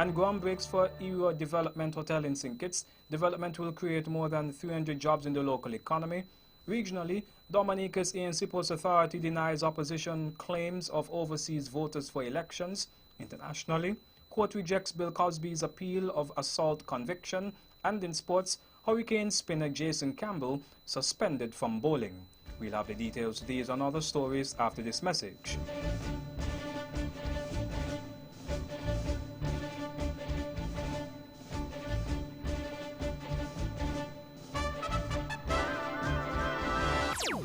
And groundbreaks for Era Development Hotel in St. Kitts. Development will create more than 300 jobs in the local economy. Regionally, Dominica's ANC Post Authority denies opposition claims of overseas voters for elections. Internationally, court rejects Bill Cosby's appeal of assault conviction. And in sports, Hurricane spinner Jason Campbell suspended from bowling. We'll have the details of these and other stories after this message.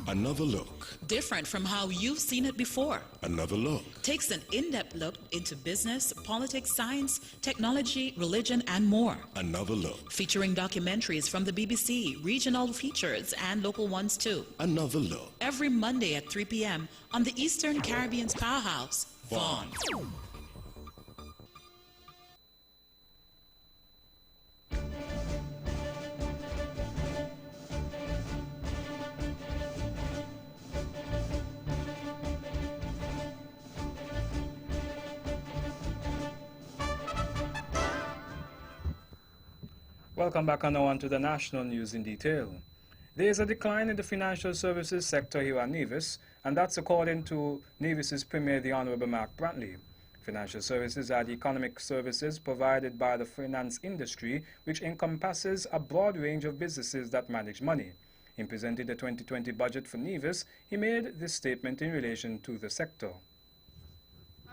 Another look. Different from how you've seen it before. Another look. Takes an in-depth look into business, politics, science, technology, religion, and more. Another look. Featuring documentaries from the BBC, regional features, and local ones too. Another look. Every Monday at 3 p.m. on the Eastern Caribbean's powerhouse, Vaughan. Welcome back and now on to the national news in detail. There is a decline in the financial services sector here at Nevis, and that's according to Nevis's Premier, the Honorable Mark Brantley. Financial services are the economic services provided by the finance industry, which encompasses a broad range of businesses that manage money. In presenting the 2020 budget for Nevis, he made this statement in relation to the sector.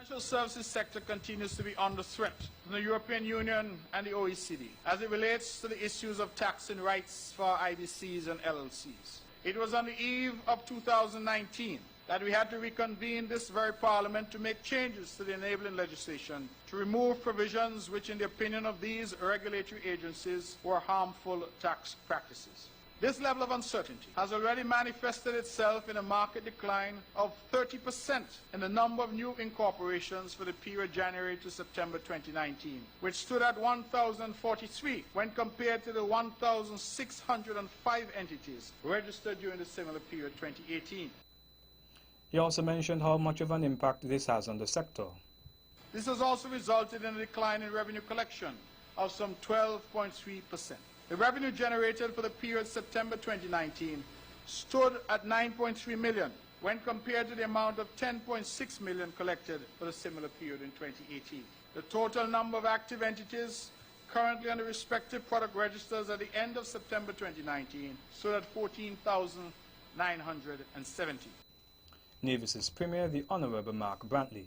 The financial services sector continues to be under threat from the European Union and the OECD as it relates to the issues of tax and rights for IBCs and LLCs. It was on the eve of 2019 that we had to reconvene this very Parliament to make changes to the enabling legislation to remove provisions which, in the opinion of these regulatory agencies, were harmful tax practices. This level of uncertainty has already manifested itself in a market decline of 30% in the number of new incorporations for the period January to September 2019, which stood at 1,043 when compared to the 1,605 entities registered during the similar period 2018. He also mentioned how much of an impact this has on the sector. This has also resulted in a decline in revenue collection of some 12.3%. The revenue generated for the period September 2019 stood at 9.3 million when compared to the amount of 10.6 million collected for the similar period in 2018. The total number of active entities currently on the respective product registers at the end of September 2019 stood at 14,970. Nevis's Premier, the Honorable Mark Brantley.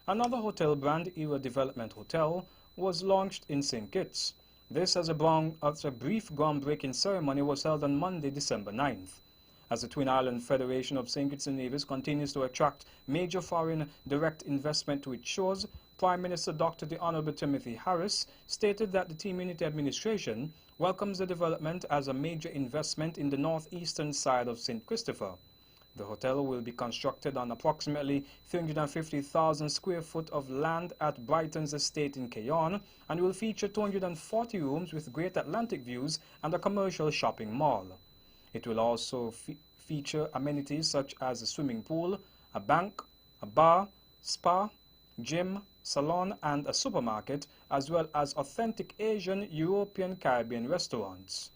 Another hotel brand, Era Development Hotel, was launched in St. Kitts. This as a brief groundbreaking ceremony was held on Monday, December 9th. As the Twin Island Federation of St. Kitts and Nevis continues to attract major foreign direct investment to its shores, Prime Minister Dr. the Honorable Timothy Harris stated that the Team Unity administration welcomes the development as a major investment in the northeastern side of St. Christopher. The hotel will be constructed on approximately 350,000 square foot of land at Brighton's estate in Cayon and will feature 240 rooms with great Atlantic views and a commercial shopping mall. It will also feature amenities such as a swimming pool, a bank, a bar, spa, gym, salon and a supermarket, as well as authentic Asian, European, Caribbean restaurants.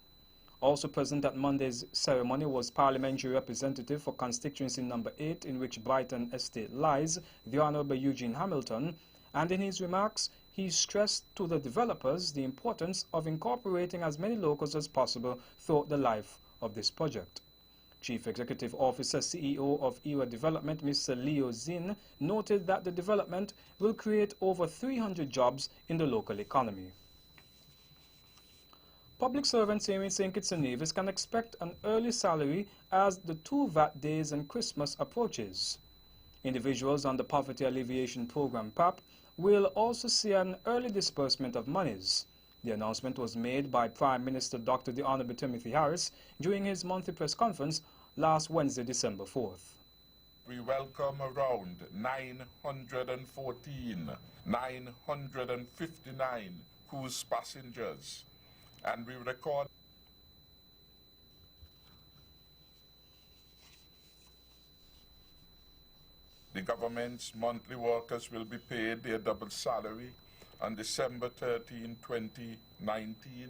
Also present at Monday's ceremony was Parliamentary Representative for Constituency Number 8, in which Brighton Estate lies, the Honourable Eugene Hamilton, and in his remarks he stressed to the developers the importance of incorporating as many locals as possible throughout the life of this project. Chief Executive Officer CEO of Era Development, Mr. Leo Zinn, noted that the development will create over 300 jobs in the local economy. Public servants here in St. Kitts and Nevis can expect an early salary as the 2 VAT days and Christmas approaches. Individuals on the Poverty Alleviation Program PAP will also see an early disbursement of monies. The announcement was made by Prime Minister Dr. the Honorable Timothy Harris during his monthly press conference last Wednesday, December 4th. We welcome around 959 cruise passengers, and we record the government's monthly workers will be paid their double salary on December 13, 2019.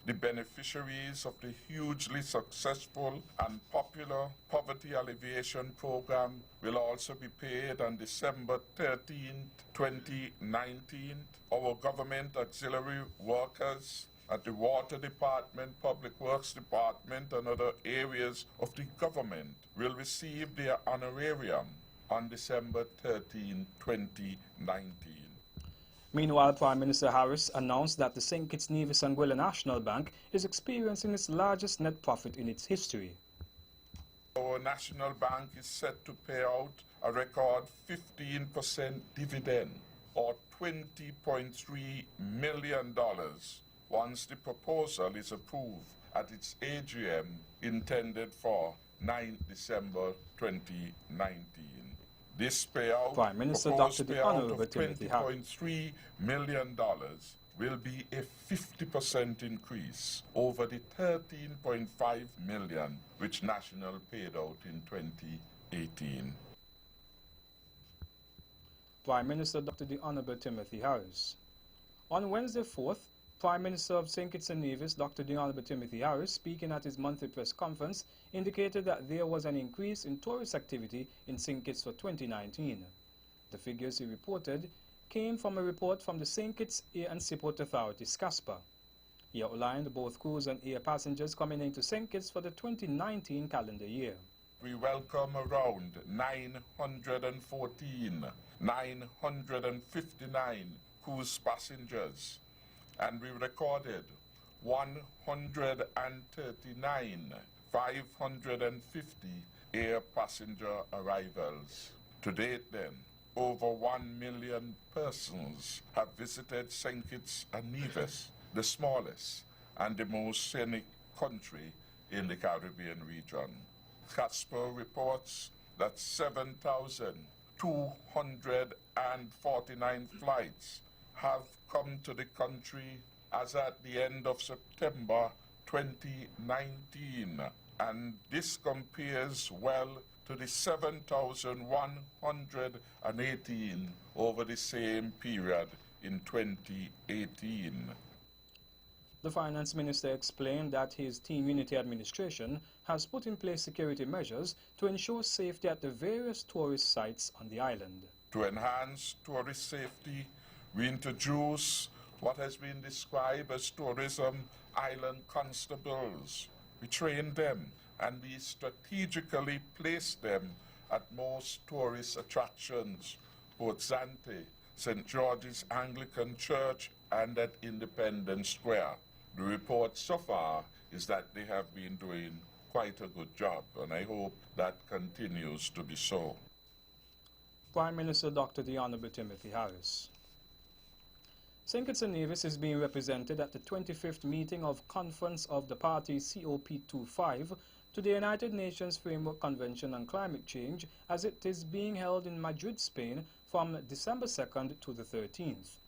The beneficiaries of the hugely successful and popular Poverty Alleviation Program will also be paid on December 13, 2019. Our government auxiliary workers at the Water Department, Public Works Department, and other areas of the government will receive their honorarium on December 13, 2019. Meanwhile, Prime Minister Harris announced that the St. Kitts Nevis Anguilla National Bank is experiencing its largest net profit in its history. Our national bank is set to pay out a record 15% dividend, or $20.3 million, once the proposal is approved at its AGM intended for 9 December 2019. This payout, Prime Minister proposed Dr. The payout Honourable of Timothy Harris. $20.3 million will be a 50% increase over the $13.5 million which National paid out in 2018. Prime Minister Dr. The Honourable Timothy Harris. On Wednesday 4th, Prime Minister of St. Kitts and Nevis, Dr. The Honourable Timothy Harris, speaking at his monthly press conference, indicated that there was an increase in tourist activity in St. Kitts for 2019. The figures he reported came from a report from the St. Kitts Air and Seaport Authority, SCASPA. He outlined both cruise and air passengers coming into St. Kitts for the 2019 calendar year. We welcome around 959 cruise passengers, and we recorded 550 air passenger arrivals. To date then, over 1 million persons have visited St. Kitts and Nevis, the smallest and the most scenic country in the Caribbean region. CASPER reports that 7,249 flights have come to the country as at the end of September 2019, and this compares well to the 7,118 over the same period in 2018. The Finance Minister explained that his Team Unity administration has put in place security measures to ensure safety at the various tourist sites on the island. To enhance tourist safety, we introduce what has been described as tourism island constables. We train them and we strategically place them at most tourist attractions, Port Zante, St. George's Anglican Church, and at Independence Square. The report so far is that they have been doing quite a good job, and I hope that continues to be so. Prime Minister Dr. The Honourable Timothy Harris. St. Kitts and Nevis is being represented at the 25th meeting of Conference of the Parties COP25 to the United Nations Framework Convention on Climate Change, as it is being held in Madrid, Spain from December 2nd to the 13th.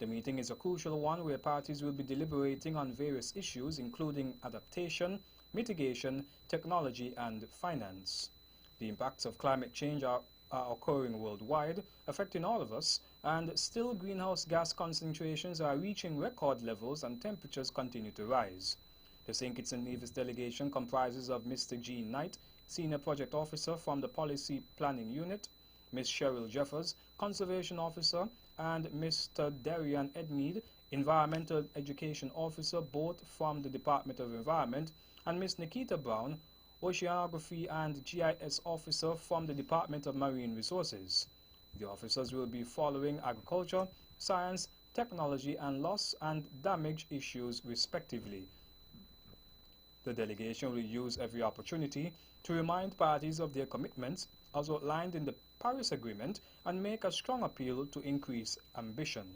The meeting is a crucial one where parties will be deliberating on various issues including adaptation, mitigation, technology and finance. The impacts of climate change are occurring worldwide, affecting all of us, and still greenhouse gas concentrations are reaching record levels and temperatures continue to rise. The St. Kitts and Nevis delegation comprises of Mr. Gene Knight, Senior Project Officer from the Policy Planning Unit, Ms. Cheryl Jeffers, Conservation Officer, and Mr. Darian Edmead, Environmental Education Officer, both from the Department of Environment, and Ms. Nikita Brown, Oceanography and GIS Officer from the Department of Marine Resources. The officers will be following agriculture, science, technology, and loss and damage issues respectively. The delegation will use every opportunity to remind parties of their commitments as outlined in the Paris Agreement and make a strong appeal to increase ambition.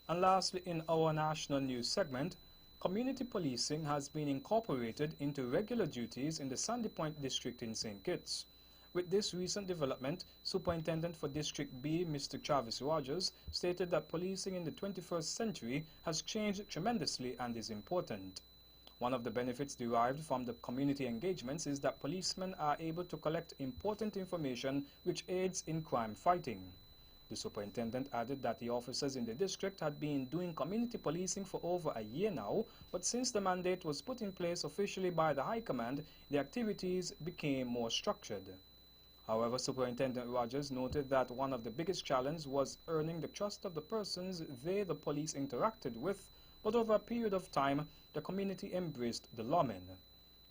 And lastly, in our national news segment, community policing has been incorporated into regular duties in the Sandy Point district in St. Kitts. With this recent development, Superintendent for District B, Mr. Travis Rogers, stated that policing in the 21st century has changed tremendously and is important. One of the benefits derived from the community engagements is that policemen are able to collect important information which aids in crime fighting. The superintendent added that the officers in the district had been doing community policing for over a year now, but since the mandate was put in place officially by the High Command, the activities became more structured. However, Superintendent Rogers noted that one of the biggest challenges was earning the trust of the persons the police interacted with, but over a period of time, the community embraced the lawmen.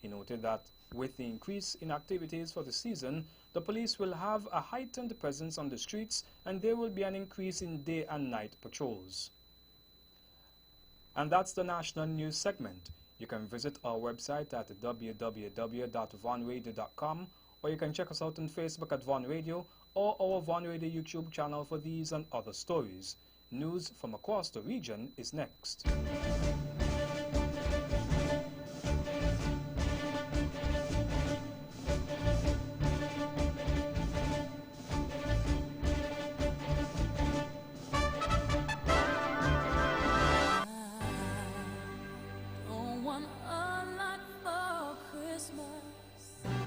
He noted that with the increase in activities for the season, the police will have a heightened presence on the streets and there will be an increase in day and night patrols. And that's the national news segment. You can visit our website at www.vonradio.com, or you can check us out on Facebook at Von Radio or our Von Radio YouTube channel for these and other stories. News from across the region is next.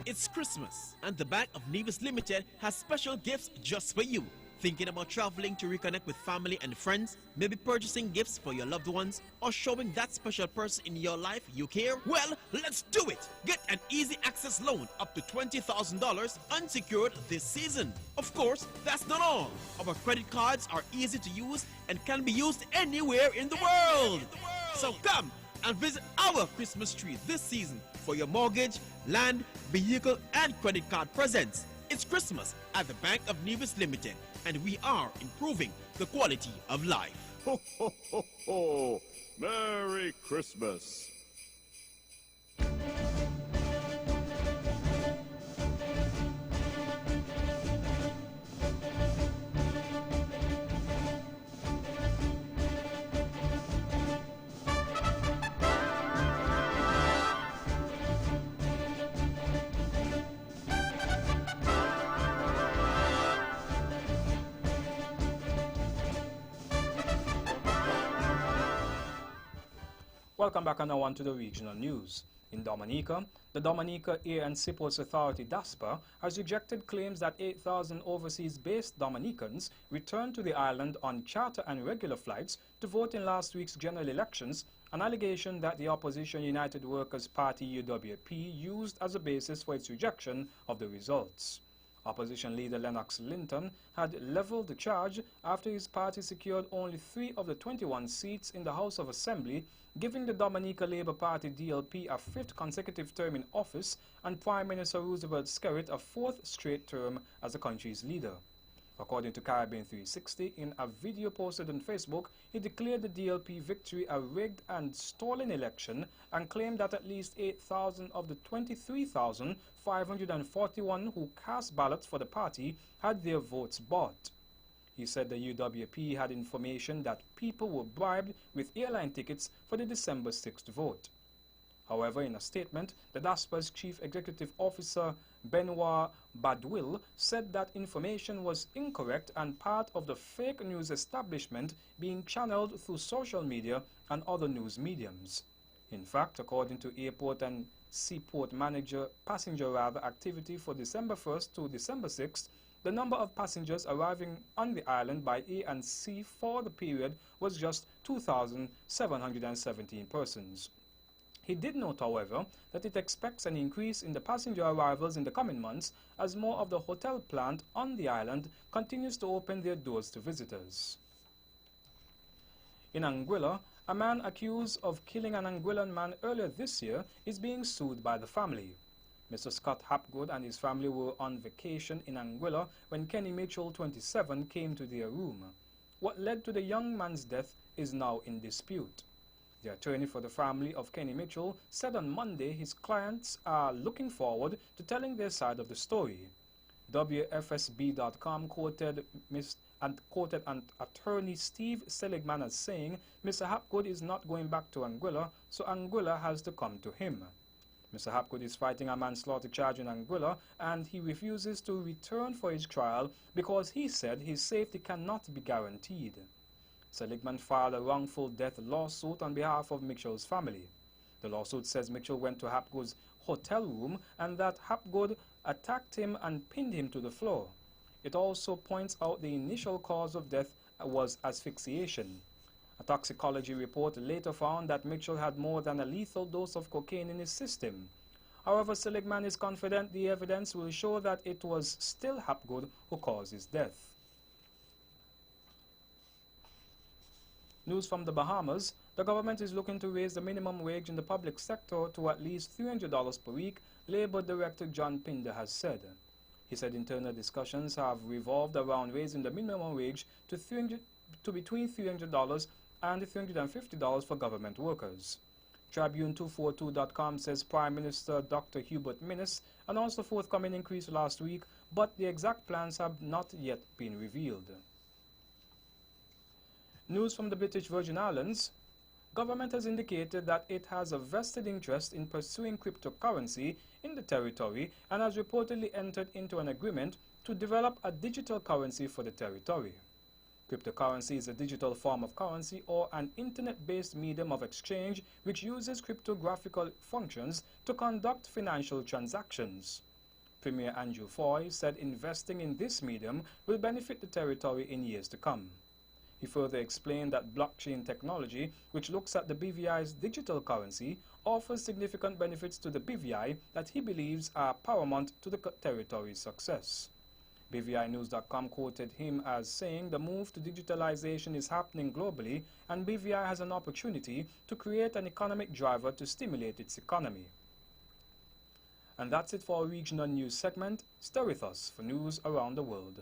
It's Christmas, and the Bank of Nevis Limited has special gifts just for you. Thinking about traveling to reconnect with family and friends, maybe purchasing gifts for your loved ones, or showing that special person in your life you care? Well, let's do it! Get an easy access loan up to $20,000 unsecured this season. Of course, that's not all. Our credit cards are easy to use and can be used anywhere in the world. So come and visit our Christmas tree this season for your mortgage, land, vehicle, and credit card presents. It's Christmas at the Bank of Nevis Limited, and we are improving the quality of life. Ho, ho, ho, ho! Merry Christmas! Welcome back and now on to the regional news. In Dominica, the Dominica Air and Seaports Authority DASPA has rejected claims that 8,000 overseas-based Dominicans returned to the island on charter and regular flights to vote in last week's general elections, an allegation that the opposition United Workers' Party UWP used as a basis for its rejection of the results. Opposition leader Lennox Linton had leveled the charge after his party secured only 3 of the 21 seats in the House of Assembly, giving the Dominica Labour Party DLP a 5th consecutive term in office and Prime Minister Roosevelt Skerritt a 4th straight term as the country's leader. According to Caribbean 360, in a video posted on Facebook, he declared the DLP victory a rigged and stolen election and claimed that at least 8,000 of the 23,541 who cast ballots for the party had their votes bought. He said the UWP had information that people were bribed with airline tickets for the December 6th vote. However, in a statement, the DASPA's Chief Executive Officer Benoit Badwil said that information was incorrect and part of the fake news establishment being channeled through social media and other news mediums. In fact, according to Airport and Seaport Manager passenger activity for December 1st to December 6th, the number of passengers arriving on the island by A and C for the period was just 2,717 persons. He did note, however, that it expects an increase in the passenger arrivals in the coming months as more of the hotel plant on the island continues to open their doors to visitors. In Anguilla, a man accused of killing an Anguillan man earlier this year is being sued by the family. Mr. Scott Hapgood and his family were on vacation in Anguilla when Kenny Mitchell, 27, came to their room. What led to the young man's death is now in dispute. The attorney for the family of Kenny Mitchell said on Monday his clients are looking forward to telling their side of the story. WFSB.com quoted attorney Steve Seligman as saying, Mr. Hapgood is not going back to Anguilla, so Anguilla has to come to him. Mr. Hapgood is fighting a manslaughter charge in Anguilla, and he refuses to return for his trial because he said his safety cannot be guaranteed. Seligman filed a wrongful death lawsuit on behalf of Mitchell's family. The lawsuit says Mitchell went to Hapgood's hotel room and that Hapgood attacked him and pinned him to the floor. It also points out the initial cause of death was asphyxiation. A toxicology report later found that Mitchell had more than a lethal dose of cocaine in his system. However, Seligman is confident the evidence will show that it was still Hapgood who caused his death. News from the Bahamas. The government is looking to raise the minimum wage in the public sector to at least $300 per week, Labour Director John Pinder has said. He said internal discussions have revolved around raising the minimum wage to between $300 and $350 for government workers. Tribune242.com says Prime Minister Dr. Hubert Minnis announced a forthcoming increase last week, but the exact plans have not yet been revealed. News from the British Virgin Islands. Government has indicated that it has a vested interest in pursuing cryptocurrency in the territory and has reportedly entered into an agreement to develop a digital currency for the territory. Cryptocurrency is a digital form of currency or an internet-based medium of exchange which uses cryptographical functions to conduct financial transactions. Premier Andrew Foy said investing in this medium will benefit the territory in years to come. He further explained that blockchain technology, which looks at the BVI's digital currency, offers significant benefits to the BVI that he believes are paramount to the territory's success. BVInews.com quoted him as saying the move to digitalization is happening globally and BVI has an opportunity to create an economic driver to stimulate its economy. And that's it for our regional news segment. Stay with us for news around the world.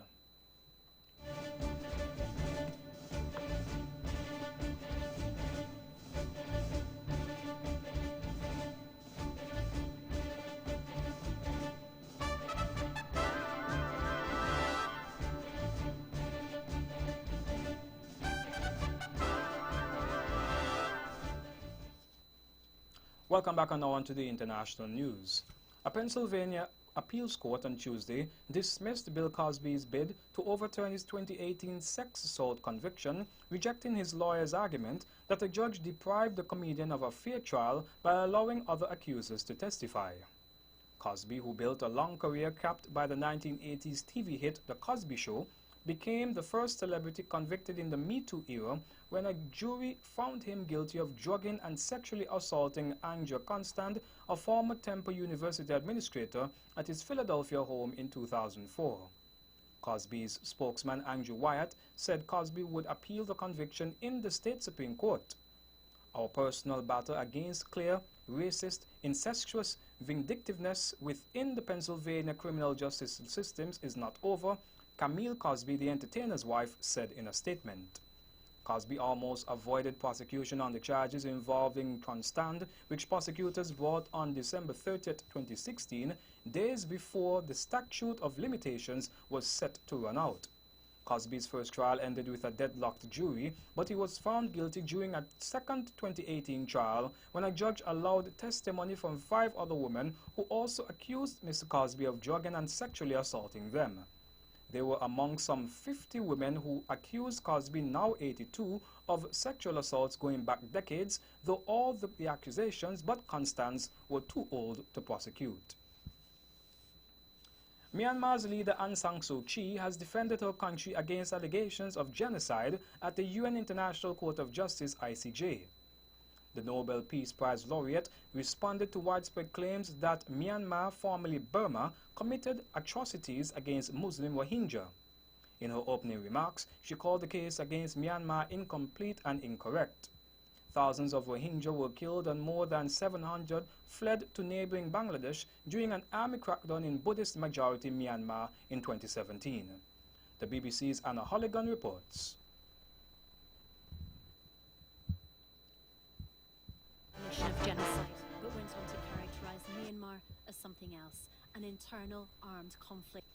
Welcome back and now on to the international news. A Pennsylvania appeals court on Tuesday dismissed Bill Cosby's bid to overturn his 2018 sex assault conviction, rejecting his lawyer's argument that a judge deprived the comedian of a fair trial by allowing other accusers to testify. Cosby, who built a long career capped by the 1980s TV hit The Cosby Show, became the first celebrity convicted in the Me Too era when a jury found him guilty of drugging and sexually assaulting Andrea Constand, a former Temple University administrator, at his Philadelphia home in 2004. Cosby's spokesman Andrew Wyatt said Cosby would appeal the conviction in the state Supreme Court. Our personal battle against clear, racist, incestuous vindictiveness within the Pennsylvania criminal justice systems is not over, Camille Cosby, the entertainer's wife, said in a statement. Cosby almost avoided prosecution on the charges involving Constand, which prosecutors brought on December 30, 2016, days before the statute of limitations was set to run out. Cosby's first trial ended with a deadlocked jury, but he was found guilty during a second 2018 trial when a judge allowed testimony from 5 other women who also accused Mr. Cosby of drugging and sexually assaulting them. They were among some 50 women who accused Cosby, now 82, of sexual assaults going back decades, though all the accusations but Constance were too old to prosecute. Myanmar's leader Aung San Suu Kyi has defended her country against allegations of genocide at the UN International Court of Justice, ICJ. The Nobel Peace Prize laureate responded to widespread claims that Myanmar, formerly Burma, committed atrocities against Muslim Rohingya. In her opening remarks, she called the case against Myanmar incomplete and incorrect. Thousands of Rohingya were killed and more than 700 fled to neighboring Bangladesh during an army crackdown in Buddhist-majority Myanmar in 2017. The BBC's Anna Holligan reports. Of genocide, but went on to characterize Myanmar as something else, an internal armed conflict.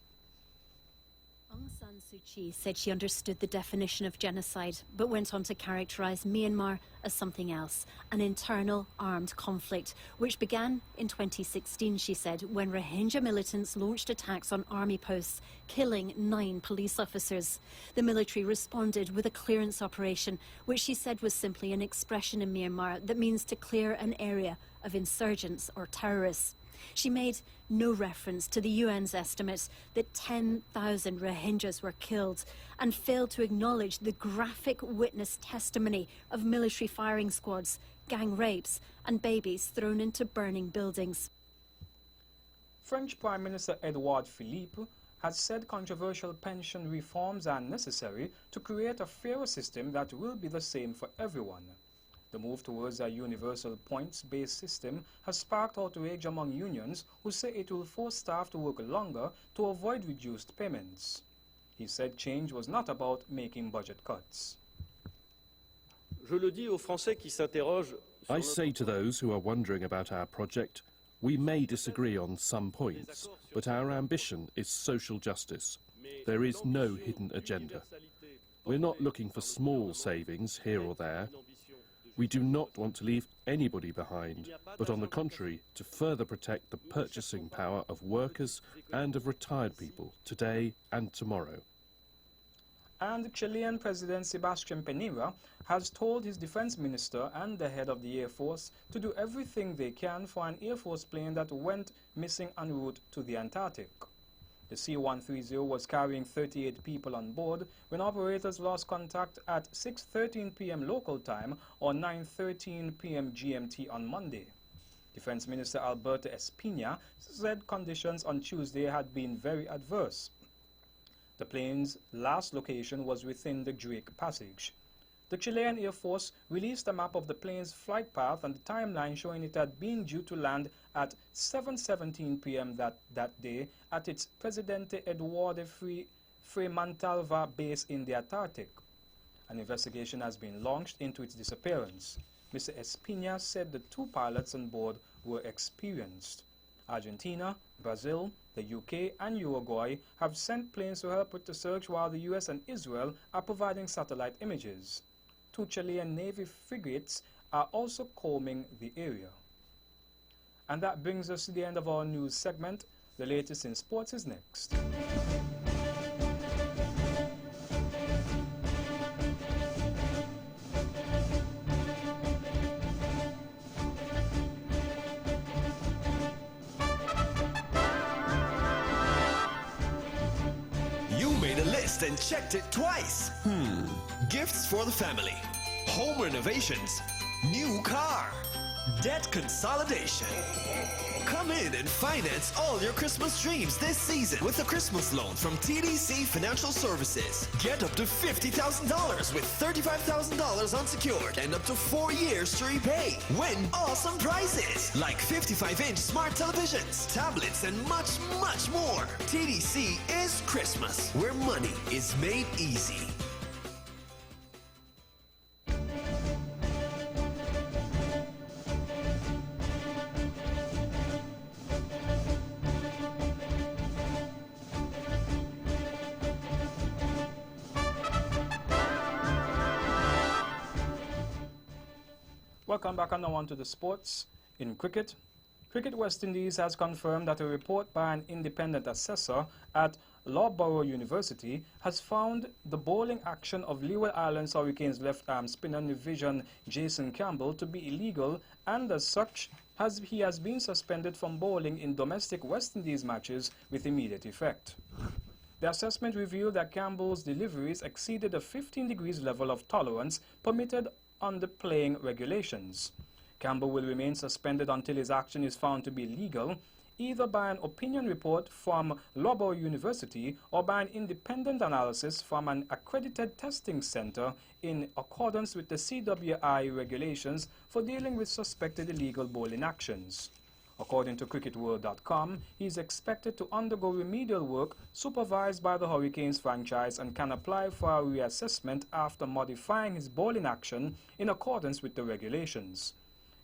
Aung San Suu Kyi said she understood the definition of genocide, but went on to characterize Myanmar as something else, an internal armed conflict, which began in 2016, she said, when Rohingya militants launched attacks on army posts, killing 9 police officers. The military responded with a clearance operation, which she said was simply an expression in Myanmar that means to clear an area of insurgents or terrorists. She made no reference to the UN's estimate that 10,000 Rohingyas were killed and failed to acknowledge the graphic witness testimony of military firing squads, gang rapes and babies thrown into burning buildings. French Prime Minister Edouard Philippe has said controversial pension reforms are necessary to create a fairer system that will be the same for everyone. The move towards a universal points-based system has sparked outrage among unions who say it will force staff to work longer to avoid reduced payments. He said change was not about making budget cuts. I say to those who are wondering about our project, we may disagree on some points, but our ambition is social justice. There is no hidden agenda. We're not looking for small savings here or there. We do not want to leave anybody behind, but on the contrary, to further protect the purchasing power of workers and of retired people today and tomorrow. And Chilean President Sebastián Piñera has told his defense minister and the head of the Air Force to do everything they can for an Air Force plane that went missing en route to the Antarctic. The C-130 was carrying 38 people on board when operators lost contact at 6:13 p.m. local time or 9:13 p.m. GMT on Monday. Defense Minister Alberto Espina said conditions on Tuesday had been very adverse. The plane's last location was within the Drake Passage. The Chilean Air Force released a map of the plane's flight path and the timeline showing it had been due to land at 7:17 p.m. that day at its Presidente Eduardo Frei Montalva base in the Antarctic. An investigation has been launched into its disappearance. Mr. Espina said the two pilots on board were experienced. Argentina, Brazil, the UK and Uruguay have sent planes to help with the search, while the US and Israel are providing satellite images. 2 Chilean Navy frigates are also combing the area. And that brings us to the end of our news segment. The latest in sports is next. And checked it twice. Gifts for the family, home renovations, new car, debt consolidation. Come in and finance all your Christmas dreams this season with a Christmas loan from TDC Financial Services. Get up to $50,000 with $35,000 unsecured and up to 4 years to repay. Win awesome prizes like 55-inch smart televisions, tablets, and much, much more. TDC is Christmas, where money is made easy. Welcome back, and now on to the sports. In cricket, Cricket West Indies has confirmed that a report by an independent assessor at Loughborough University has found the bowling action of Leeward Islands Hurricanes left-arm spinner Vivian Jason Campbell to be illegal, and as such, he has been suspended from bowling in domestic West Indies matches with immediate effect. The assessment revealed that Campbell's deliveries exceeded the 15 degrees level of tolerance permitted under playing regulations. Campbell will remain suspended until his action is found to be legal, either by an opinion report from Loughborough University or by an independent analysis from an accredited testing center in accordance with the CWI regulations for dealing with suspected illegal bowling actions. According to cricketworld.com, he is expected to undergo remedial work supervised by the Hurricanes franchise and can apply for a reassessment after modifying his bowling action in accordance with the regulations.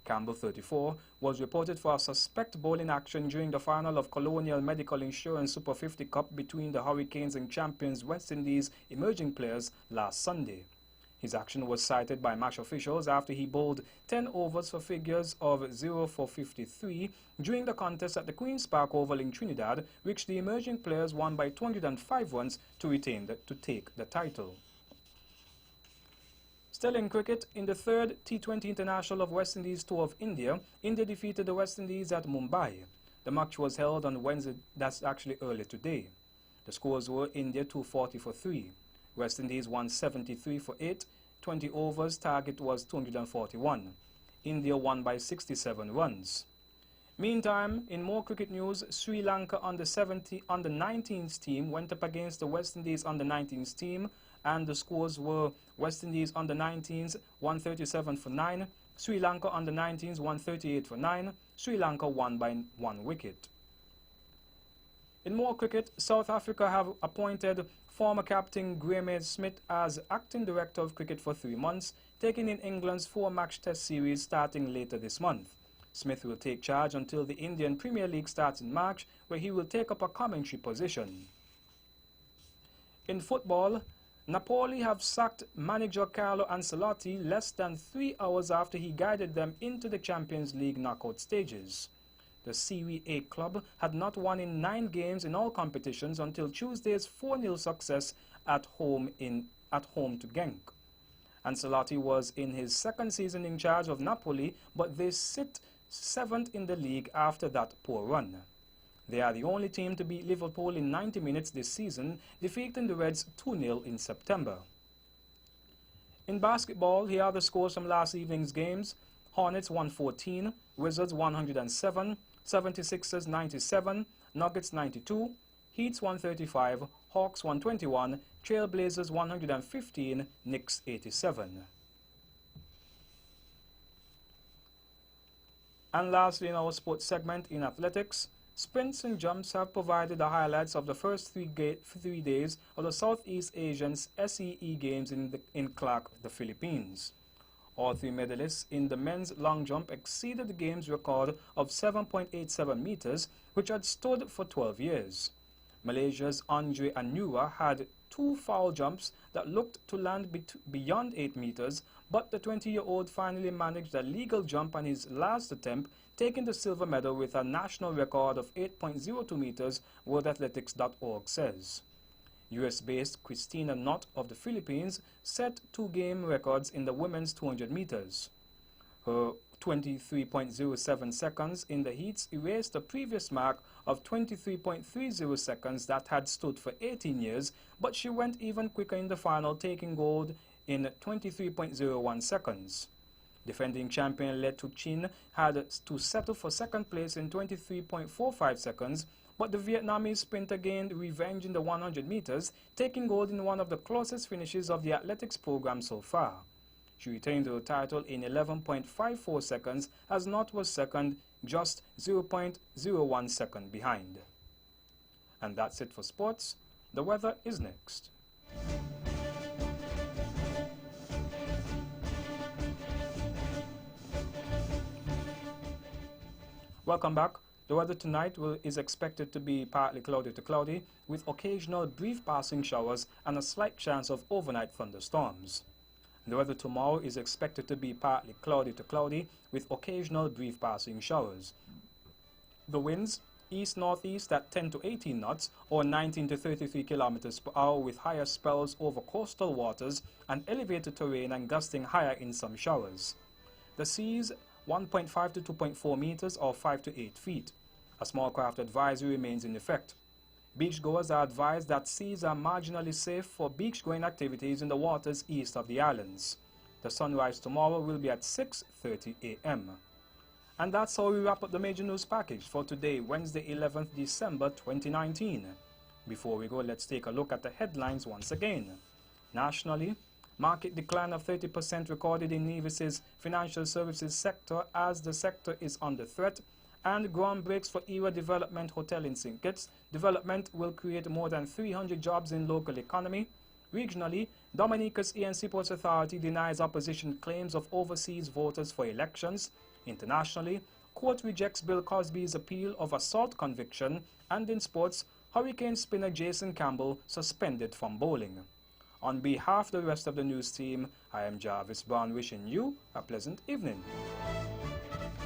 Campbell, 34, was reported for a suspect bowling action during the final of Colonial Medical Insurance Super 50 Cup between the Hurricanes and champions West Indies emerging players last Sunday. His action was cited by match officials after he bowled 10 overs for figures of 0 for 53 during the contest at the Queen's Park Oval in Trinidad, which the emerging players won by 205 runs to take the title. Still in cricket, in the third T20 International of West Indies Tour of India, India defeated the West Indies at Mumbai. The match was held on Wednesday, that's actually early today. The scores were India 240 for 3, West Indies 173 for 8, 20 overs, target was 241. India won by 67 runs. Meantime, in more cricket news, Sri Lanka under-19s team went up against the West Indies under-19s team, and the scores were West Indies under-19s 137 for 9, Sri Lanka under-19s 138 for 9, Sri Lanka won by 1 wicket. In more cricket, South Africa have appointed former captain Graeme Smith as acting director of cricket for 3 months, taking in England's 4-match test series starting later this month. Smith will take charge until the Indian Premier League starts in March, where he will take up a commentary position. In football, Napoli have sacked manager Carlo Ancelotti less than 3 hours after he guided them into the Champions League knockout stages. The Serie A club had not won in 9 games in all competitions until Tuesday's 4-0 success at home to Genk. Ancelotti was in his 2nd season in charge of Napoli, but they sit 7th in the league after that poor run. They are the only team to beat Liverpool in 90 minutes this season, defeating the Reds 2-0 in September. In basketball, here are the scores from last evening's games. Hornets 114, Wizards 107, 76ers 97, Nuggets 92, Heats 135, Hawks 121, Trailblazers 115, Knicks 87. And lastly, in our sports segment in athletics, sprints and jumps have provided the highlights of the first 3 days of the Southeast Asian SEE Games in Clark, the Philippines. All 3 medalists in the men's long jump exceeded the game's record of 7.87 meters, which had stood for 12 years. Malaysia's Andre Anura had 2 foul jumps that looked to land beyond 8 meters, but the 20-year-old finally managed a legal jump on his last attempt, taking the silver medal with a national record of 8.02 meters, worldathletics.org says. US-based Christina Knott of the Philippines set 2 game records in the women's 200 meters. Her 23.07 seconds in the heats erased the previous mark of 23.30 seconds that had stood for 18 years, but she went even quicker in the final, taking gold in 23.01 seconds. Defending champion Le Tu Chin had to settle for 2nd place in 23.45 seconds, but the Vietnamese sprinter gained revenge in the 100 meters, taking gold in one of the closest finishes of the athletics program so far. She retained her title in 11.54 seconds, as Knott was second, just 0.01 second behind. And that's it for sports. The weather is next. Welcome back. The weather tonight is expected to be partly cloudy to cloudy, with occasional brief passing showers and a slight chance of overnight thunderstorms. The weather tomorrow is expected to be partly cloudy to cloudy, with occasional brief passing showers. The winds, east-northeast at 10 to 18 knots, or 19 to 33 kilometers per hour, with higher spells over coastal waters and elevated terrain and gusting higher in some showers. The seas, 1.5 to 2.4 meters or 5 to 8 feet. A small craft advisory remains in effect. Beachgoers are advised that seas are marginally safe for beach-going activities in the waters east of the islands. The sunrise tomorrow will be at 6:30 a.m. And that's how we wrap up the major news package for today, Wednesday, 11th December 2019. Before we go, let's take a look at the headlines once again. Nationally, market decline of 30% recorded in Nevis's financial services sector as the sector is under threat, and ground breaks for Era Development Hotel in St. Kitts. Development will create more than 300 jobs in local economy. Regionally, Dominica's ANC Ports Authority denies opposition claims of overseas voters for elections. Internationally, court rejects Bill Cosby's appeal of assault conviction. And in sports, Hurricane spinner Jason Campbell suspended from bowling. On behalf of the rest of the news team, I am Jarvis Brown wishing you a pleasant evening.